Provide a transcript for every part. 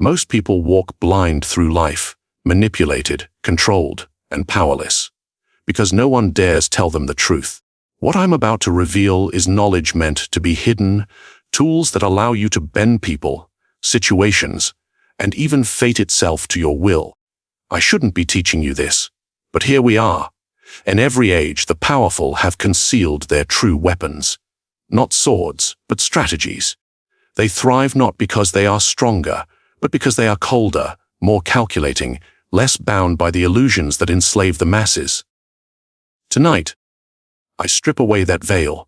Most people walk blind through life, manipulated, controlled, and powerless, because no one dares tell them the truth. What I'm about to reveal is knowledge meant to be hidden, tools that allow you to bend people, situations, and even fate itself to your will. I shouldn't be teaching you this, but here we are. In every age, the powerful have concealed their true weapons. Not swords, but strategies. They thrive not because they are stronger, but because they are colder, more calculating, less bound by the illusions that enslave the masses. Tonight, I strip away that veil.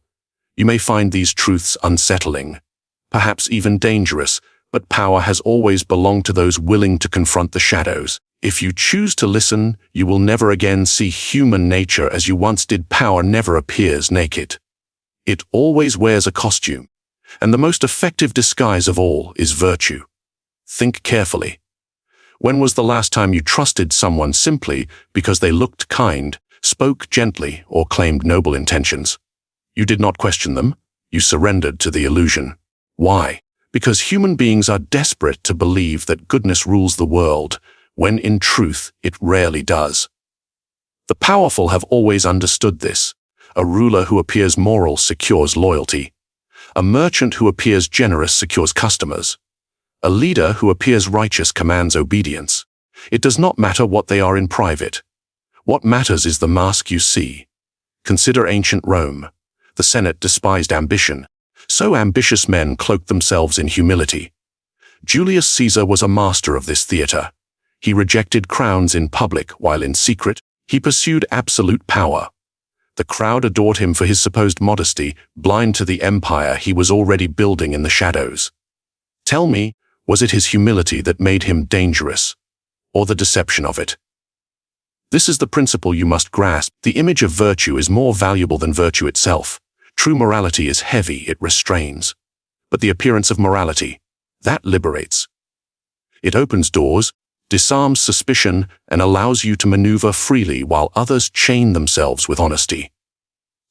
You may find these truths unsettling, perhaps even dangerous, but power has always belonged to those willing to confront the shadows. If you choose to listen, you will never again see human nature as you once did. Power never appears naked. It always wears a costume, and the most effective disguise of all is virtue. Think carefully. When was the last time you trusted someone simply because they looked kind, spoke gently, or claimed noble intentions? You did not question them. You surrendered to the illusion. Why? Because human beings are desperate to believe that goodness rules the world, when in truth it rarely does. The powerful have always understood this. A ruler who appears moral secures loyalty. A merchant who appears generous secures customers. A leader who appears righteous commands obedience. It does not matter what they are in private. What matters is the mask you see. Consider ancient Rome. The Senate despised ambition. So ambitious men cloaked themselves in humility. Julius Caesar was a master of this theater. He rejected crowns in public while in secret, he pursued absolute power. The crowd adored him for his supposed modesty, blind to the empire he was already building in the shadows. Tell me, was it his humility that made him dangerous, or the deception of it? This is the principle you must grasp. The image of virtue is more valuable than virtue itself. True morality is heavy, it restrains. But the appearance of morality, that liberates. It opens doors, disarms suspicion, and allows you to maneuver freely while others chain themselves with honesty.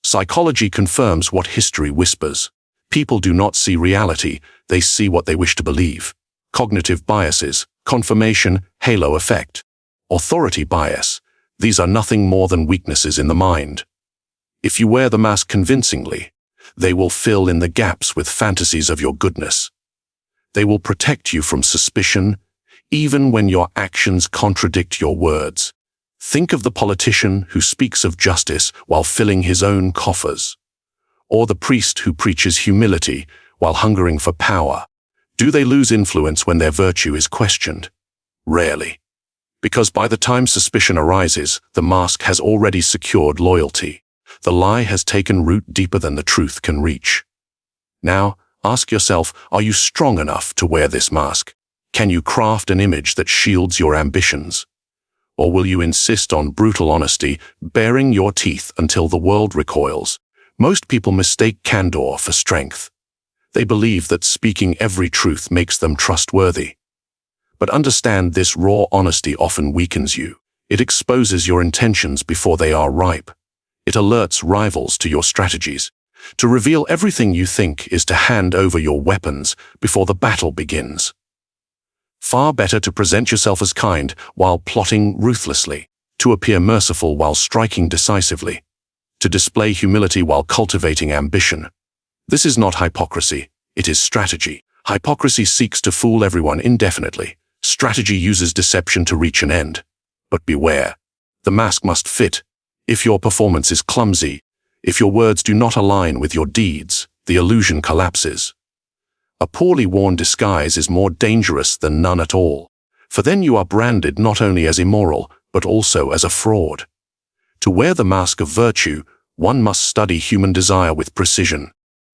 Psychology confirms what history whispers. People do not see reality, they see what they wish to believe. Cognitive biases, confirmation, halo effect. Authority bias, these are nothing more than weaknesses in the mind. If you wear the mask convincingly, they will fill in the gaps with fantasies of your goodness. They will protect you from suspicion, even when your actions contradict your words. Think of the politician who speaks of justice while filling his own coffers, or the priest who preaches humility while hungering for power. Do they lose influence when their virtue is questioned? Rarely. Because by the time suspicion arises, the mask has already secured loyalty. The lie has taken root deeper than the truth can reach. Now, ask yourself, are you strong enough to wear this mask? Can you craft an image that shields your ambitions? Or will you insist on brutal honesty, baring your teeth until the world recoils? Most people mistake candor for strength. They believe that speaking every truth makes them trustworthy. But understand, this raw honesty often weakens you. It exposes your intentions before they are ripe. It alerts rivals to your strategies. To reveal everything you think is to hand over your weapons before the battle begins. Far better to present yourself as kind while plotting ruthlessly, to appear merciful while striking decisively, to display humility while cultivating ambition. This is not hypocrisy, it is strategy. Hypocrisy seeks to fool everyone indefinitely. Strategy uses deception to reach an end. But beware, the mask must fit. If your performance is clumsy, if your words do not align with your deeds, the illusion collapses. A poorly worn disguise is more dangerous than none at all, for then you are branded not only as immoral, but also as a fraud. To wear the mask of virtue, one must study human desire with precision.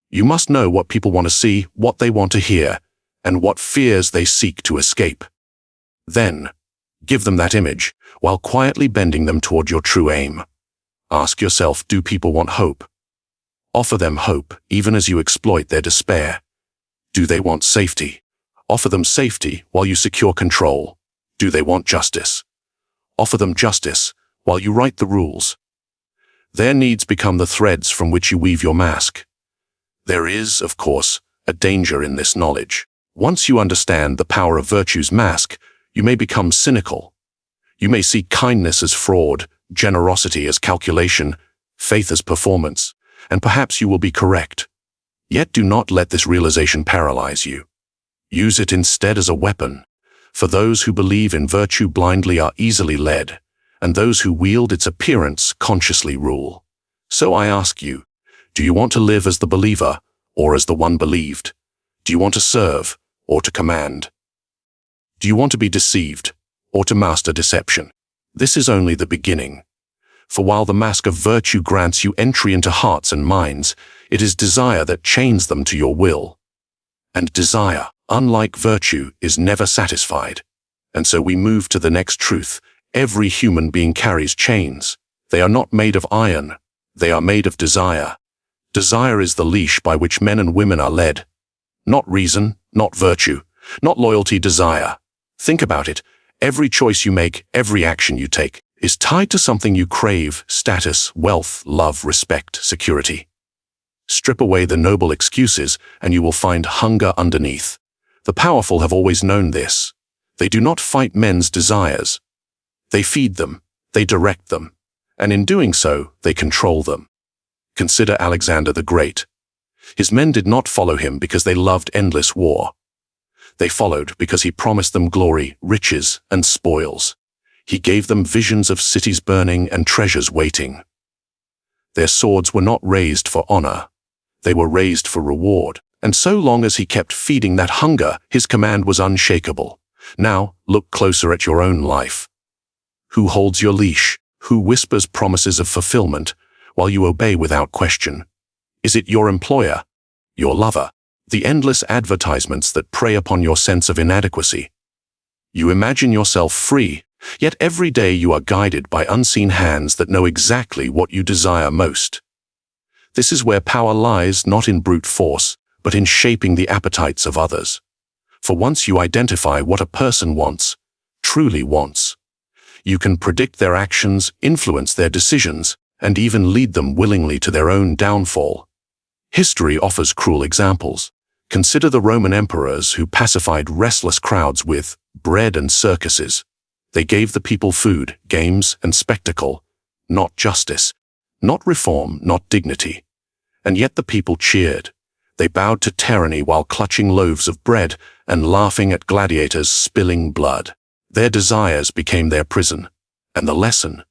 You must know what people want to see, what they want to hear, and what fears they seek to escape. Then, give them that image, while quietly bending them toward your true aim. Ask yourself, do people want hope? Offer them hope, even as you exploit their despair. Do they want safety? Offer them safety while you secure control. Do they want justice? Offer them justice while you write the rules. Their needs become the threads from which you weave your mask. There is, of course, a danger in this knowledge. Once you understand the power of virtue's mask, you may become cynical. You may see kindness as fraud, generosity as calculation, faith as performance, and perhaps you will be correct. Yet do not let this realization paralyze you. Use it instead as a weapon, for those who believe in virtue blindly are easily led, and those who wield its appearance consciously rule. So I ask you, do you want to live as the believer or as the one believed? Do you want to serve or to command? Do you want to be deceived or to master deception? This is only the beginning. For while the mask of virtue grants you entry into hearts and minds, it is desire that chains them to your will. And desire, unlike virtue, is never satisfied. And so we move to the next truth. Every human being carries chains. They are not made of iron. They are made of desire. Desire is the leash by which men and women are led. Not reason, not virtue, not loyalty, desire. Think about it. Every choice you make, every action you take, is tied to something you crave: status, wealth, love, respect, security. Strip away the noble excuses, and you will find hunger underneath. The powerful have always known this. They do not fight men's desires. They feed them, they direct them, and in doing so, they control them. Consider Alexander the Great. His men did not follow him because they loved endless war. They followed because he promised them glory, riches, and spoils. He gave them visions of cities burning and treasures waiting. Their swords were not raised for honor. They were raised for reward, and so long as he kept feeding that hunger, his command was unshakable. Now, look closer at your own life. Who holds your leash? Who whispers promises of fulfillment while you obey without question? Is it your employer, your lover, the endless advertisements that prey upon your sense of inadequacy? You imagine yourself free, yet every day you are guided by unseen hands that know exactly what you desire most. This is where power lies, not in brute force, but in shaping the appetites of others. For once you identify what a person wants, truly wants, you can predict their actions, influence their decisions, and even lead them willingly to their own downfall. History offers cruel examples. Consider the Roman emperors who pacified restless crowds with bread and circuses. They gave the people food, games, and spectacle, not justice, not reform, not dignity. And yet the people cheered. They bowed to tyranny while clutching loaves of bread and laughing at gladiators spilling blood. Their desires became their prison. And the lesson: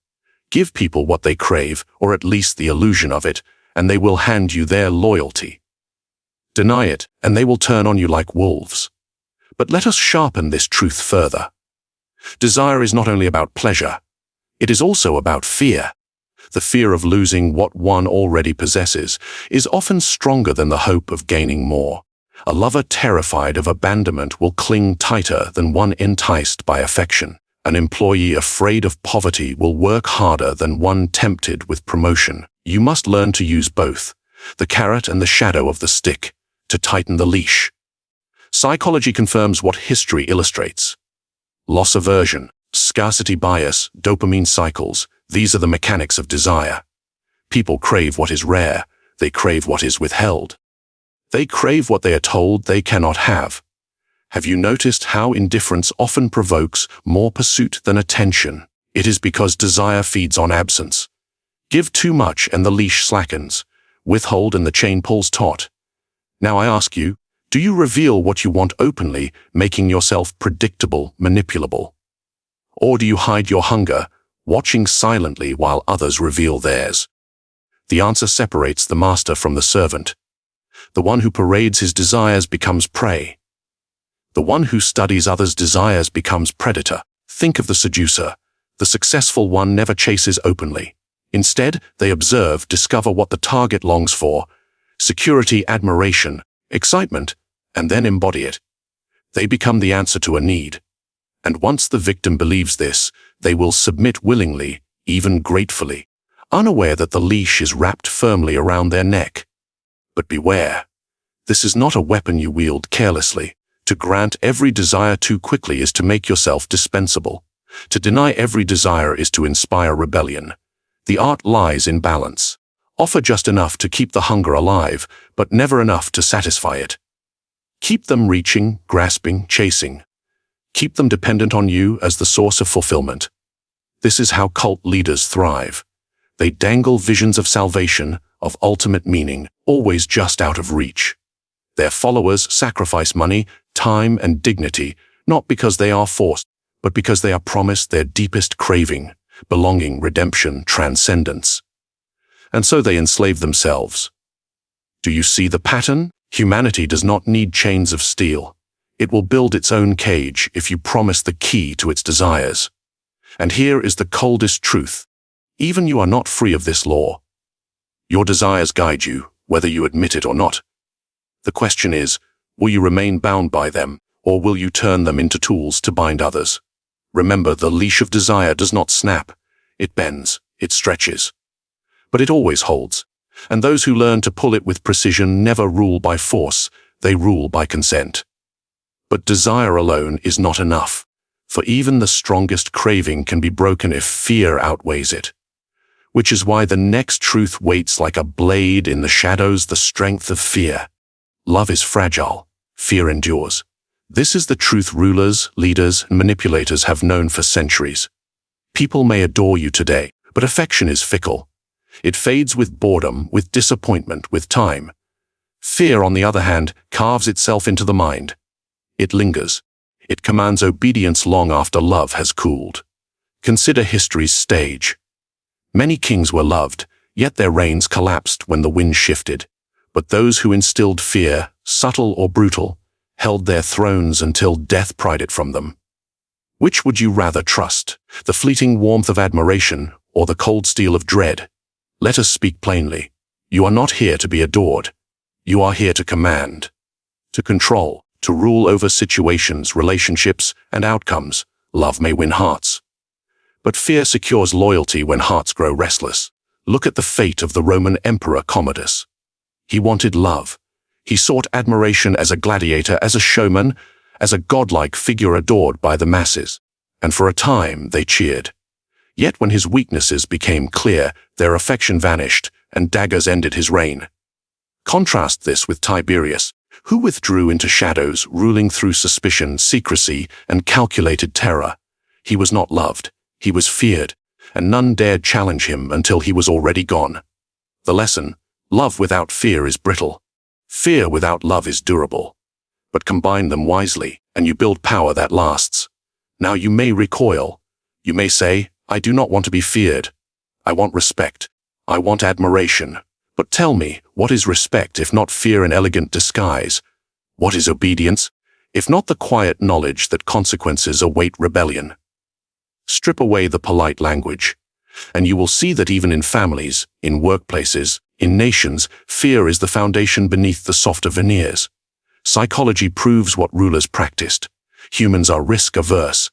give people what they crave, or at least the illusion of it, and they will hand you their loyalty. Deny it, and they will turn on you like wolves. But let us sharpen this truth further. Desire is not only about pleasure, it is also about fear. The fear of losing what one already possesses is often stronger than the hope of gaining more. A lover terrified of abandonment will cling tighter than one enticed by affection. An employee afraid of poverty will work harder than one tempted with promotion. You must learn to use both, the carrot and the shadow of the stick, to tighten the leash. Psychology confirms what history illustrates. Loss aversion, scarcity bias, dopamine cycles, these are the mechanics of desire. People crave what is rare, they crave what is withheld. They crave what they are told they cannot have. Have you noticed how indifference often provokes more pursuit than attention? It is because desire feeds on absence. Give too much and the leash slackens. Withhold and the chain pulls taut. Now I ask you, do you reveal what you want openly, making yourself predictable, manipulable? Or do you hide your hunger, watching silently while others reveal theirs? The answer separates the master from the servant. The one who parades his desires becomes prey. The one who studies others' desires becomes predator. Think of the seducer. The successful one never chases openly. Instead, they observe, discover what the target longs for, security, admiration, excitement, and then embody it. They become the answer to a need. And once the victim believes this, they will submit willingly, even gratefully, unaware that the leash is wrapped firmly around their neck. But beware. This is not a weapon you wield carelessly. To grant every desire too quickly is to make yourself dispensable. To deny every desire is to inspire rebellion. The art lies in balance. Offer just enough to keep the hunger alive, but never enough to satisfy it. Keep them reaching, grasping, chasing. Keep them dependent on you as the source of fulfillment. This is how cult leaders thrive. They dangle visions of salvation, of ultimate meaning, always just out of reach. Their followers sacrifice money, time, and dignity, not because they are forced, but because they are promised their deepest craving, belonging, redemption, transcendence. And so they enslave themselves. Do you see the pattern? Humanity does not need chains of steel. It will build its own cage if you promise the key to its desires. And here is the coldest truth. Even you are not free of this law. Your desires guide you, whether you admit it or not. The question is, will you remain bound by them, or will you turn them into tools to bind others? Remember, the leash of desire does not snap. It bends, it stretches. But it always holds. And those who learn to pull it with precision never rule by force, they rule by consent. But desire alone is not enough, for even the strongest craving can be broken if fear outweighs it. Which is why the next truth waits like a blade in the shadows, the strength of fear. Love is fragile, fear endures. This is the truth rulers, leaders, and manipulators have known for centuries. People may adore you today, but affection is fickle. It fades with boredom, with disappointment, with time. Fear, on the other hand, carves itself into the mind. It lingers. It commands obedience long after love has cooled. Consider history's stage. Many kings were loved, yet their reigns collapsed when the wind shifted. But those who instilled fear, subtle or brutal, held their thrones until death pried it from them. Which would you rather trust, the fleeting warmth of admiration or the cold steel of dread? Let us speak plainly. You are not here to be adored. You are here to command, to control, to rule over situations, relationships, and outcomes. Love may win hearts. But fear secures loyalty when hearts grow restless. Look at the fate of the Roman Emperor Commodus. He wanted love. He sought admiration as a gladiator, as a showman, as a godlike figure adored by the masses. And for a time they cheered. Yet when his weaknesses became clear, their affection vanished, and daggers ended his reign. Contrast this with Tiberius, who withdrew into shadows, ruling through suspicion, secrecy, and calculated terror. He was not loved, he was feared, and none dared challenge him until he was already gone. The lesson: love without fear is brittle. Fear without love is durable. But combine them wisely, and you build power that lasts. Now you may recoil. You may say, I do not want to be feared. I want respect. I want admiration. But tell me, what is respect if not fear in elegant disguise? What is obedience, if not the quiet knowledge that consequences await rebellion? Strip away the polite language, and you will see that even in families, in workplaces, in nations, fear is the foundation beneath the softer veneers. Psychology proves what rulers practiced. Humans are risk-averse.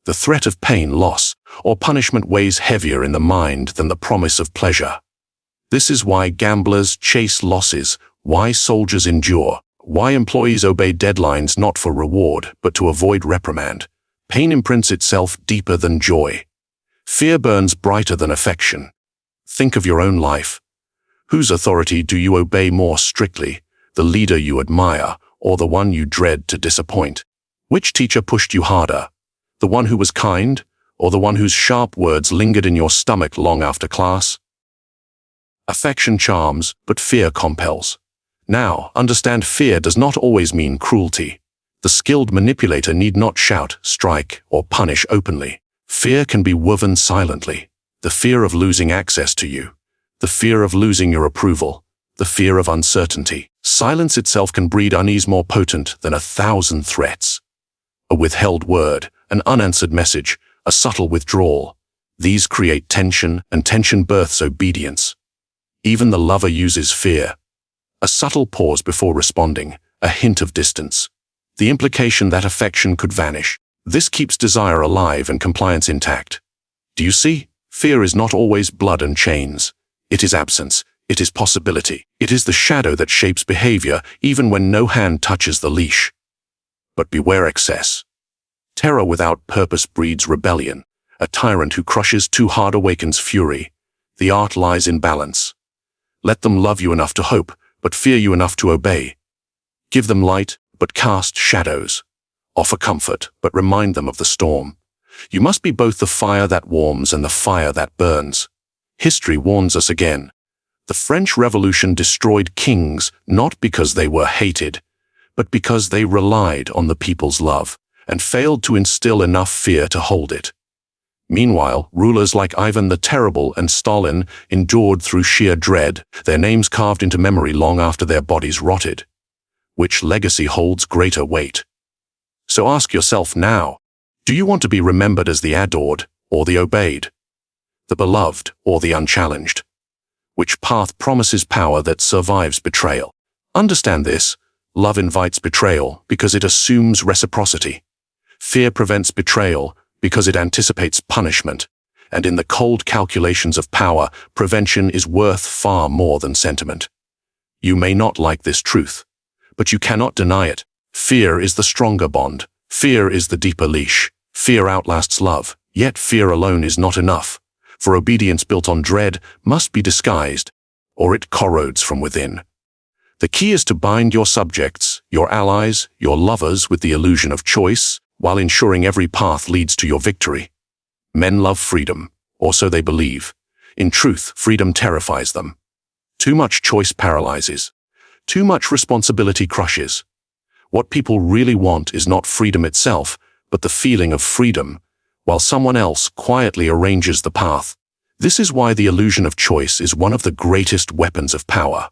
The threat of pain, loss, or punishment weighs heavier in the mind than the promise of pleasure. This is why gamblers chase losses, why soldiers endure, why employees obey deadlines not for reward but to avoid reprimand. Pain imprints itself deeper than joy. Fear burns brighter than affection. Think of your own life. Whose authority do you obey more strictly, the leader you admire or the one you dread to disappoint? Which teacher pushed you harder? The one who was kind, or the one whose sharp words lingered in your stomach long after class? Affection charms, but fear compels. Now, understand, fear does not always mean cruelty. The skilled manipulator need not shout, strike, or punish openly. Fear can be woven silently. The fear of losing access to you, the fear of losing your approval, the fear of uncertainty. Silence itself can breed unease more potent than 1,000 threats. A withheld word, an unanswered message, a subtle withdrawal. These create tension, and tension births obedience. Even the lover uses fear. A subtle pause before responding, a hint of distance. The implication that affection could vanish. This keeps desire alive and compliance intact. Do you see? Fear is not always blood and chains. It is absence. It is possibility. It is the shadow that shapes behavior, even when no hand touches the leash. But beware excess. Terror without purpose breeds rebellion. A tyrant who crushes too hard awakens fury. The art lies in balance. Let them love you enough to hope, but fear you enough to obey. Give them light, but cast shadows. Offer comfort, but remind them of the storm. You must be both the fire that warms and the fire that burns. History warns us again. The French Revolution destroyed kings not because they were hated, but because they relied on the people's love and failed to instill enough fear to hold it. Meanwhile, rulers like Ivan the Terrible and Stalin endured through sheer dread, their names carved into memory long after their bodies rotted. Which legacy holds greater weight? So ask yourself now, do you want to be remembered as the adored or the obeyed? The beloved or the unchallenged? Which path promises power that survives betrayal? Understand this. Love invites betrayal because it assumes reciprocity. Fear prevents betrayal because it anticipates punishment. And in the cold calculations of power, prevention is worth far more than sentiment. You may not like this truth, but you cannot deny it. Fear is the stronger bond. Fear is the deeper leash. Fear outlasts love, yet fear alone is not enough. For obedience built on dread must be disguised, or it corrodes from within. The key is to bind your subjects, your allies, your lovers with the illusion of choice, while ensuring every path leads to your victory. Men love freedom, or so they believe. In truth, freedom terrifies them. Too much choice paralyzes. Too much responsibility crushes. What people really want is not freedom itself, but the feeling of freedom, while someone else quietly arranges the path. This is why the illusion of choice is one of the greatest weapons of power.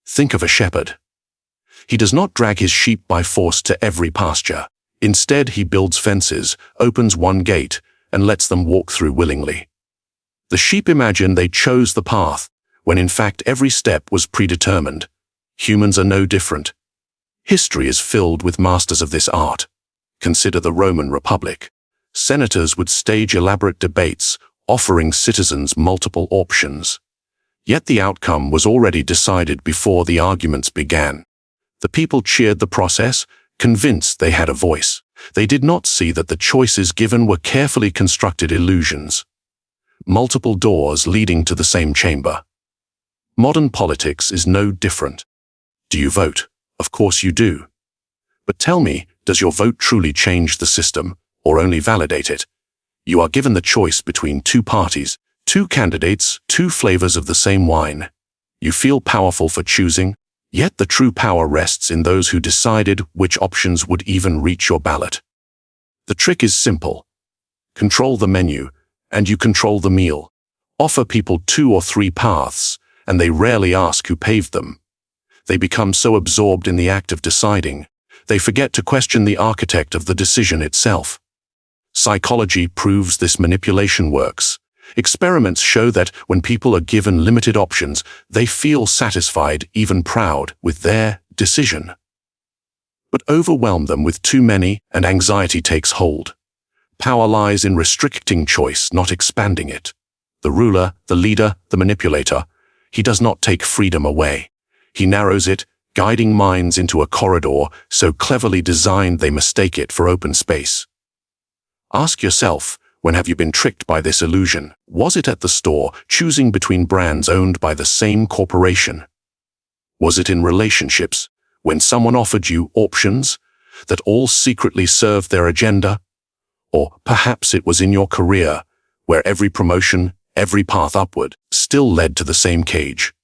Think of a shepherd. He does not drag his sheep by force to every pasture. Instead, he builds fences, opens one gate, and lets them walk through willingly. The sheep imagine they chose the path, when in fact every step was predetermined. Humans are no different. History is filled with masters of this art. Consider the Roman Republic. Senators would stage elaborate debates, offering citizens multiple options. Yet the outcome was already decided before the arguments began. The people cheered the process, convinced they had a voice. They did not see that the choices given were carefully constructed illusions. Multiple doors leading to the same chamber. Modern politics is no different. Do you vote? Of course you do. But tell me, does your vote truly change the system, or only validate it? You are given the choice between two parties, two candidates, two flavors of the same wine. You feel powerful for choosing, yet the true power rests in those who decided which options would even reach your ballot. The trick is simple. Control the menu, and you control the meal. Offer people 2 or 3 paths, and they rarely ask who paved them. They become so absorbed in the act of deciding, they forget to question the architect of the decision itself. Psychology proves this manipulation works. Experiments show that when people are given limited options, they feel satisfied, even proud, with their decision. But overwhelm them with too many, and anxiety takes hold. Power lies in restricting choice, not expanding it. The ruler, the leader, the manipulator, he does not take freedom away. He narrows it, guiding minds into a corridor so cleverly designed they mistake it for open space. Ask yourself, when have you been tricked by this illusion? Was it at the store, choosing between brands owned by the same corporation? Was it in relationships, when someone offered you options that all secretly served their agenda? Or perhaps it was in your career, where every promotion, every path upward, still led to the same cage.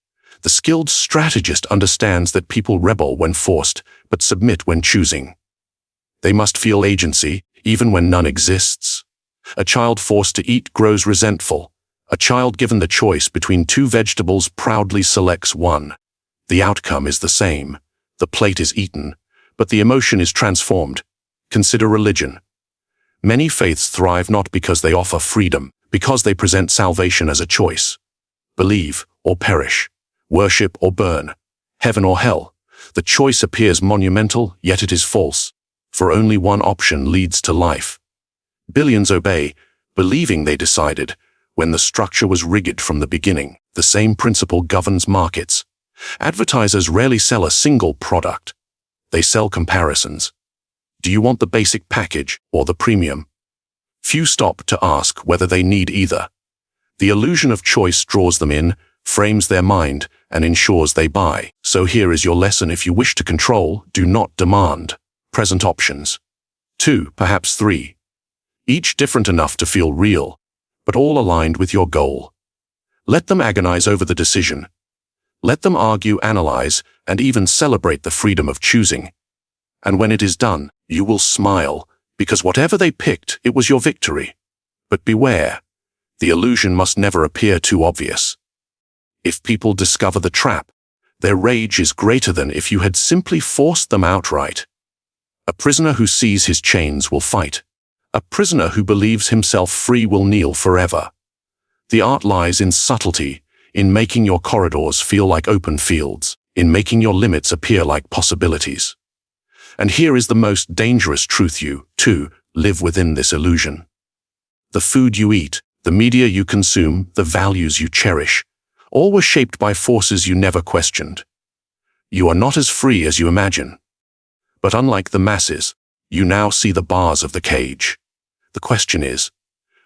The skilled strategist understands that people rebel when forced, but submit when choosing. They must feel agency, even when none exists. A child forced to eat grows resentful. A child given the choice between 2 vegetables proudly selects one. The outcome is the same. The plate is eaten, but the emotion is transformed. Consider religion. Many faiths thrive not because they offer freedom, because they present salvation as a choice. Believe or perish. Worship or burn. Heaven or hell. The choice appears monumental, yet it is false. For only one option leads to life. Billions obey, believing they decided, when the structure was rigged from the beginning. The same principle governs markets. Advertisers rarely sell a single product. They sell comparisons. Do you want the basic package or the premium? Few stop to ask whether they need either. The illusion of choice draws them in, frames their mind, and ensures they buy. So here is your lesson: if you wish to control, do not demand. Present options. 2, perhaps 3. Each different enough to feel real, but all aligned with your goal. Let them agonize over the decision. Let them argue, analyze, and even celebrate the freedom of choosing. And when it is done, you will smile, because whatever they picked, it was your victory. But beware, the illusion must never appear too obvious. If people discover the trap, their rage is greater than if you had simply forced them outright. A prisoner who sees his chains will fight. A prisoner who believes himself free will kneel forever. The art lies in subtlety, in making your corridors feel like open fields, in making your limits appear like possibilities. And here is the most dangerous truth: you, too, live within this illusion. The food you eat, the media you consume, the values you cherish, all were shaped by forces you never questioned. You are not as free as you imagine. But unlike the masses, you now see the bars of the cage. The question is,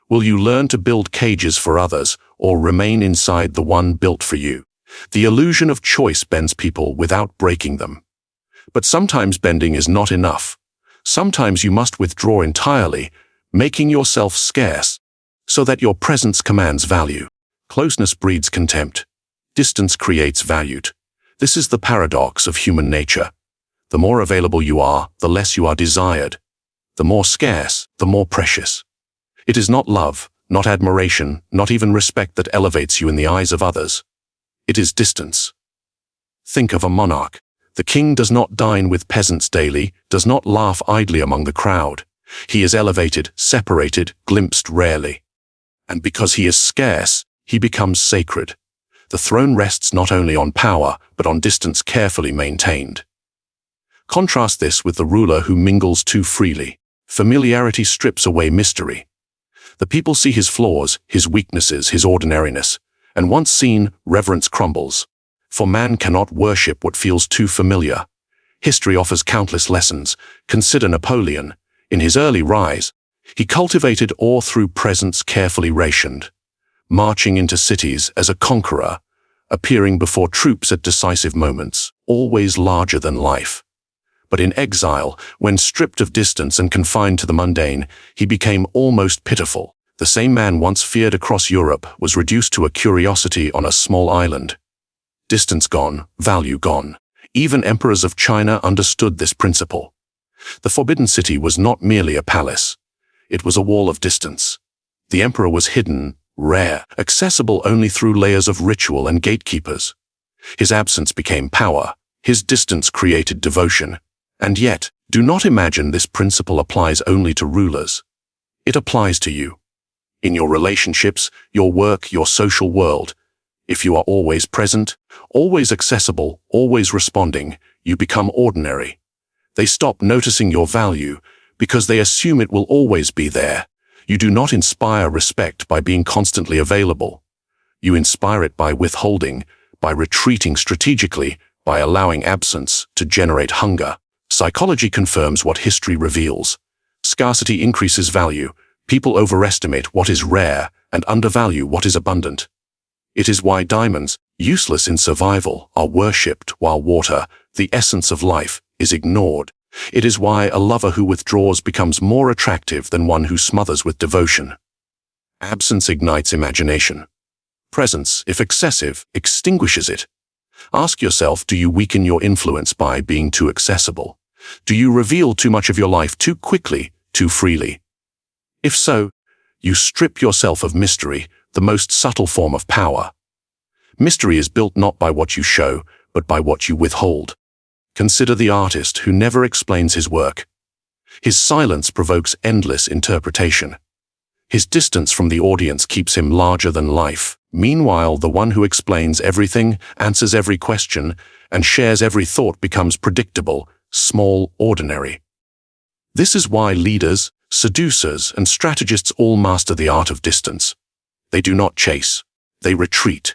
will you learn to build cages for others or remain inside the one built for you? The illusion of choice bends people without breaking them. But sometimes bending is not enough. Sometimes you must withdraw entirely, making yourself scarce, so that your presence commands value. Closeness breeds contempt. Distance creates value. This is the paradox of human nature. The more available you are, the less you are desired. The more scarce, the more precious. It is not love, not admiration, not even respect that elevates you in the eyes of others. It is distance. Think of a monarch. The king does not dine with peasants daily, does not laugh idly among the crowd. He is elevated, separated, glimpsed rarely. And because he is scarce, he becomes sacred. The throne rests not only on power, but on distance carefully maintained. Contrast this with the ruler who mingles too freely. Familiarity strips away mystery. The people see his flaws, his weaknesses, his ordinariness, and once seen, reverence crumbles. For man cannot worship what feels too familiar. History offers countless lessons. Consider Napoleon. In his early rise, he cultivated awe through presence carefully rationed, marching into cities as a conqueror, appearing before troops at decisive moments, always larger than life. But in exile, when stripped of distance and confined to the mundane, he became almost pitiful. The same man once feared across Europe was reduced to a curiosity on a small island. Distance gone, value gone. Even emperors of China understood this principle. The Forbidden City was not merely a palace. It was a wall of distance. The emperor was hidden, rare, accessible only through layers of ritual and gatekeepers. His absence became power. His distance created devotion. And yet, do not imagine this principle applies only to rulers. It applies to you. In your relationships, your work, your social world. If you are always present, always accessible, always responding, you become ordinary. They stop noticing your value because they assume it will always be there. You do not inspire respect by being constantly available. You inspire it by withholding, by retreating strategically, by allowing absence to generate hunger. Psychology confirms what history reveals. Scarcity increases value. People overestimate what is rare and undervalue what is abundant. It is why diamonds, useless in survival, are worshipped while water, the essence of life, is ignored. It is why a lover who withdraws becomes more attractive than one who smothers with devotion. Absence ignites imagination. Presence, if excessive, extinguishes it. Ask yourself, do you weaken your influence by being too accessible? Do you reveal too much of your life too quickly, too freely? If so, you strip yourself of mystery, the most subtle form of power. Mystery is built not by what you show, but by what you withhold. Consider the artist who never explains his work. His silence provokes endless interpretation. His distance from the audience keeps him larger than life. Meanwhile, the one who explains everything, answers every question, and shares every thought becomes predictable, small, ordinary. This is why leaders, seducers, and strategists all master the art of distance. They do not chase. They retreat.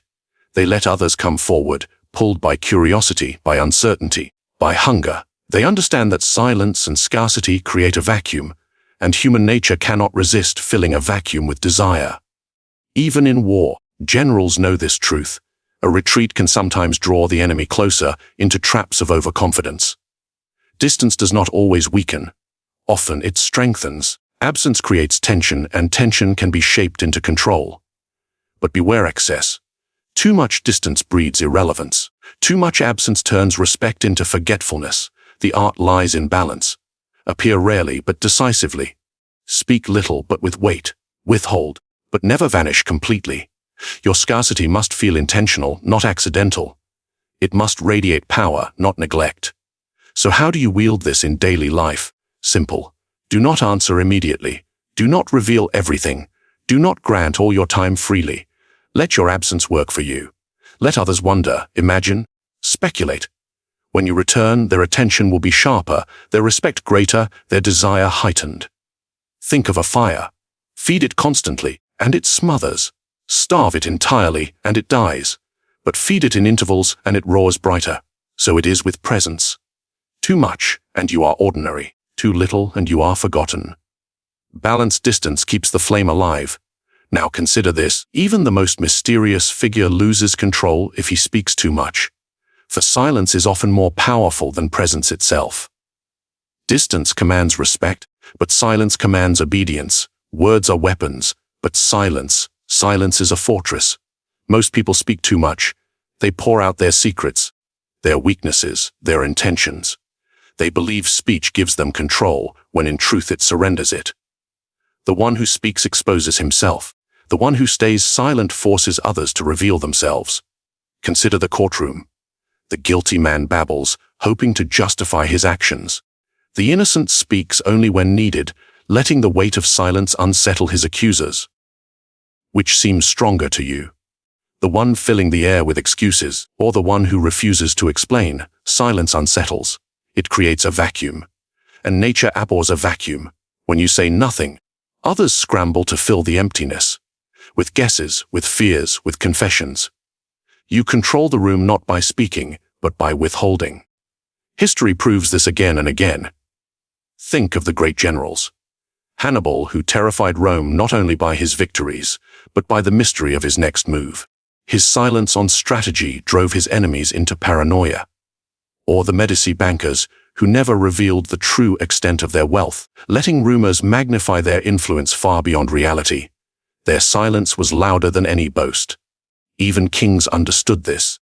They let others come forward, pulled by curiosity, by uncertainty, by hunger. They understand that silence and scarcity create a vacuum, and human nature cannot resist filling a vacuum with desire. Even in war, generals know this truth. A retreat can sometimes draw the enemy closer into traps of overconfidence. Distance does not always weaken. Often it strengthens. Absence creates tension, and tension can be shaped into control. But beware excess. Too much distance breeds irrelevance. Too much absence turns respect into forgetfulness. The art lies in balance. Appear rarely but decisively. Speak little but with weight. Withhold, but never vanish completely. Your scarcity must feel intentional, not accidental. It must radiate power, not neglect. So how do you wield this in daily life? Simple. Do not answer immediately. Do not reveal everything. Do not grant all your time freely. Let your absence work for you. Let others wonder, imagine, speculate. When you return, their attention will be sharper, their respect greater, their desire heightened. Think of a fire. Feed it constantly, and it smothers. Starve it entirely, and it dies. But feed it in intervals, and it roars brighter. So it is with presence. Too much, and you are ordinary. Too little, and you are forgotten. Balanced distance keeps the flame alive. Now consider this, even the most mysterious figure loses control if he speaks too much. For silence is often more powerful than presence itself. Distance commands respect, but silence commands obedience. Words are weapons, but silence is a fortress. Most people speak too much. They pour out their secrets, their weaknesses, their intentions. They believe speech gives them control, when in truth it surrenders it. The one who speaks exposes himself. The one who stays silent forces others to reveal themselves. Consider the courtroom. The guilty man babbles, hoping to justify his actions. The innocent speaks only when needed, letting the weight of silence unsettle his accusers. Which seems stronger to you? The one filling the air with excuses, or the one who refuses to explain? Silence unsettles. It creates a vacuum. And nature abhors a vacuum. When you say nothing, others scramble to fill the emptiness. With guesses, with fears, with confessions. You control the room not by speaking, but by withholding. History proves this again and again. Think of the great generals. Hannibal, who terrified Rome not only by his victories, but by the mystery of his next move. His silence on strategy drove his enemies into paranoia. Or the Medici bankers, who never revealed the true extent of their wealth, letting rumors magnify their influence far beyond reality. Their silence was louder than any boast. Even kings understood this.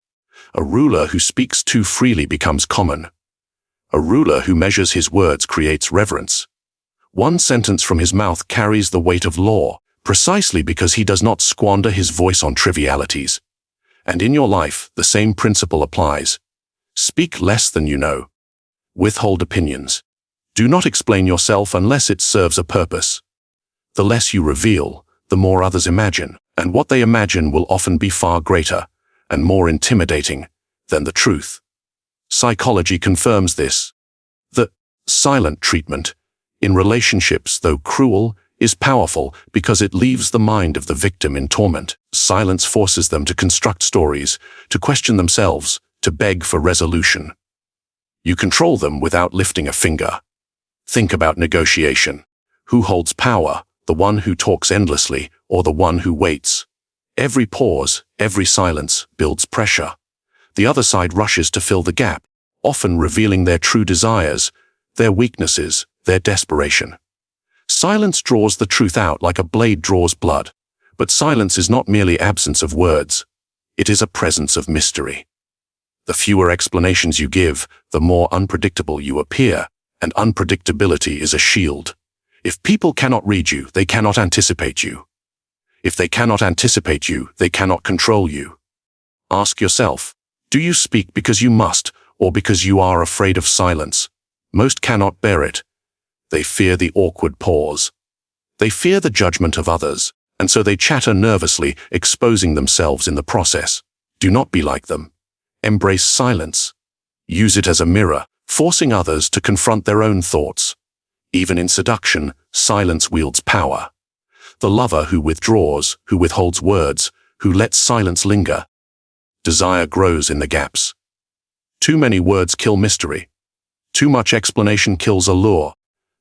A ruler who speaks too freely becomes common. A ruler who measures his words creates reverence. One sentence from his mouth carries the weight of law, precisely because he does not squander his voice on trivialities. And in your life, the same principle applies. Speak less than you know. Withhold opinions. Do not explain yourself unless it serves a purpose. The less you reveal, the more others imagine, and what they imagine will often be far greater and more intimidating than the truth. Psychology confirms this. The silent treatment, in relationships, though cruel, is powerful because it leaves the mind of the victim in torment. Silence forces them to construct stories, to question themselves, to beg for resolution. You control them without lifting a finger. Think about negotiation. Who holds power, the one who talks endlessly or the one who waits? Every pause, every silence builds pressure. The other side rushes to fill the gap, often revealing their true desires, their weaknesses, their desperation. Silence draws the truth out like a blade draws blood. But silence is not merely absence of words. It is a presence of mystery. The fewer explanations you give, the more unpredictable you appear, and unpredictability is a shield. If people cannot read you, they cannot anticipate you. If they cannot anticipate you, they cannot control you. Ask yourself, do you speak because you must, or because you are afraid of silence? Most cannot bear it. They fear the awkward pause. They fear the judgment of others, and so they chatter nervously, exposing themselves in the process. Do not be like them. Embrace silence. Use it as a mirror, forcing others to confront their own thoughts. Even in seduction, silence wields power. The lover who withdraws, who withholds words, who lets silence linger. Desire grows in the gaps. Too many words kill mystery. Too much explanation kills allure.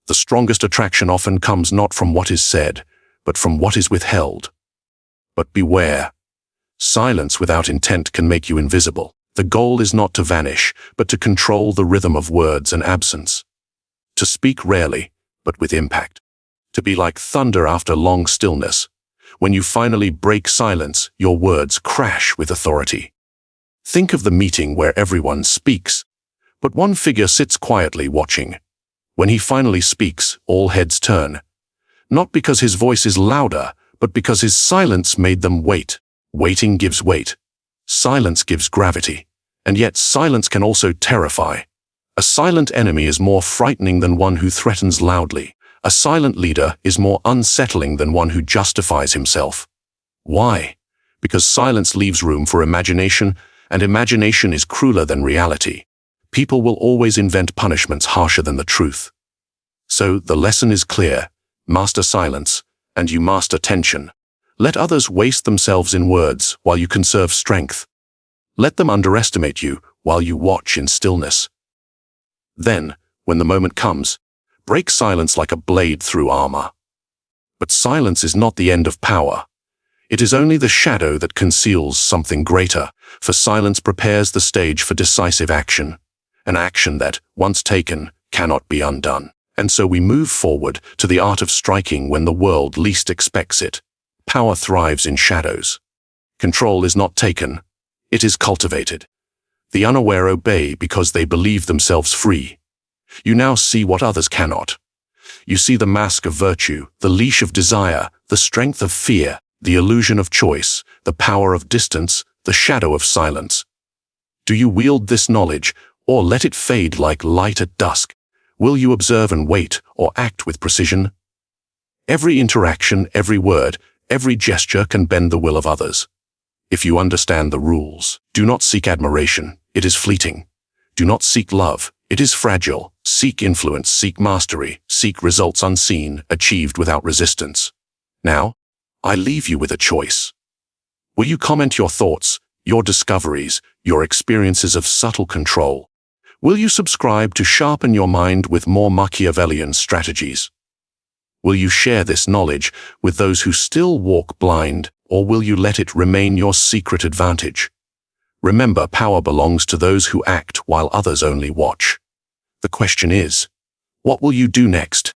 The strongest attraction often comes not from what is said, but from what is withheld. But beware. Silence without intent can make you invisible. The goal is not to vanish, but to control the rhythm of words and absence. To speak rarely, but with impact. To be like thunder after long stillness. When you finally break silence, your words crash with authority. Think of the meeting where everyone speaks, but one figure sits quietly watching. When he finally speaks, all heads turn. Not because his voice is louder, but because his silence made them wait. Waiting gives weight. Silence gives gravity. And yet silence can also terrify. A silent enemy is more frightening than one who threatens loudly. A silent leader is more unsettling than one who justifies himself. Why? Because silence leaves room for imagination, and imagination is crueler than reality. People will always invent punishments harsher than the truth. So the lesson is clear. Master silence, and you master tension. Let others waste themselves in words while you conserve strength. Let them underestimate you while you watch in stillness. Then, when the moment comes, break silence like a blade through armor. But silence is not the end of power. It is only the shadow that conceals something greater, for silence prepares the stage for decisive action, an action that, once taken, cannot be undone. And so we move forward to the art of striking when the world least expects it. Power thrives in shadows. Control is not taken, it is cultivated. The unaware obey because they believe themselves free. You now see what others cannot. You see the mask of virtue, the leash of desire, the strength of fear, the illusion of choice, the power of distance, the shadow of silence. Do you wield this knowledge, or let it fade like light at dusk? Will you observe and wait, or act with precision? Every interaction, every word, every gesture can bend the will of others. If you understand the rules, do not seek admiration, it is fleeting. Do not seek love, it is fragile. Seek influence, seek mastery, seek results unseen, achieved without resistance. Now, I leave you with a choice. Will you comment your thoughts, your discoveries, your experiences of subtle control? Will you subscribe to sharpen your mind with more Machiavellian strategies? Will you share this knowledge with those who still walk blind, or will you let it remain your secret advantage? Remember, power belongs to those who act while others only watch. The question is, what will you do next?